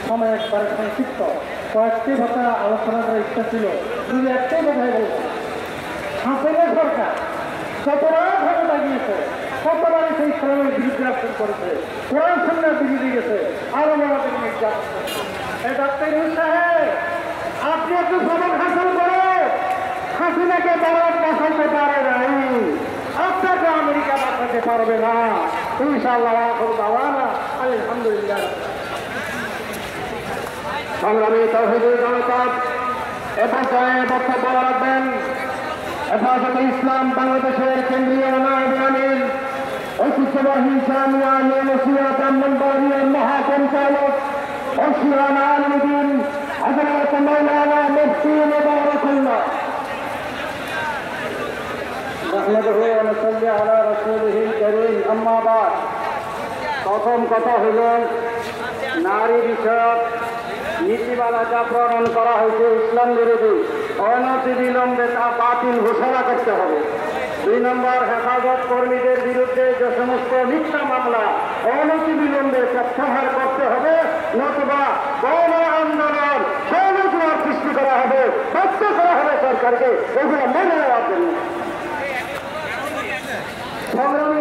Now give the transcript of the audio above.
সময় একবার সংক্ষিপ্ত কয়েকটি কথা আলোচনা করার ইচ্ছা ছিল। শুধু একটাই কথাই বলছি, হাসিনা সরকার কতবার ক্ষমতা গিয়েছে, কতবার সেই ইসলামের বিরুদ্ধে আক্রমণ করেছে, কোরআন সুন্নাহর বিরুদ্ধে গেছে, আরো আমাদের নির্যাতন করেছে। এই ডাক্তার সাহেব, আপনি একটু সবক হাসিল করে হাসিনাকে ভারত বাঁচাতে পারে নাই, আপনাকে আমেরিকা বাঁচাতে পারবে না। ইনশাআল্লাহ আলহামদুলিল্লাহ। সংগ্রামী তাওহীদের জনতা এ পর্যায়ে বক্তব্য রাখবেন হেফাজতে ইসলাম বাংলাদেশের কেন্দ্রীয় নায়েবে আমির ঐতিহ্যবাহী জামিয়া নূরুন্নিসা ব্রাহ্মণবাড়িয়ার মহাপরিচালক বশির আলমগীর হযরত মাওলানা মুফতি মুবারাকুল্লাহ। নাহমাদুহু ওয়া নুসাল্লি আলা রাসূলিহিল কারীম, আম্মা বা'দ। প্রথম কথা হল, নারী বিষয়ক নীতিমালা যা প্রণয়ন করা হয়েছে ইসলাম বিরোধী, অনতি বিলম্বে তা বাতিল ঘোষণা করতে হবে। 2 নম্বর, হেফাজত কর্মীদের বিরুদ্ধে যে সমস্ত মিথ্যা মামলা অনতি বিলম্বে প্রত্যাহার করতে হবে, নতুবা গণ আন্দোলন সংগ্রাম সৃষ্টি করা হবে, বাধ্য করা হবে সরকারকে এগুলো মেনে নেওয়ার জন্য। সংগ্রামী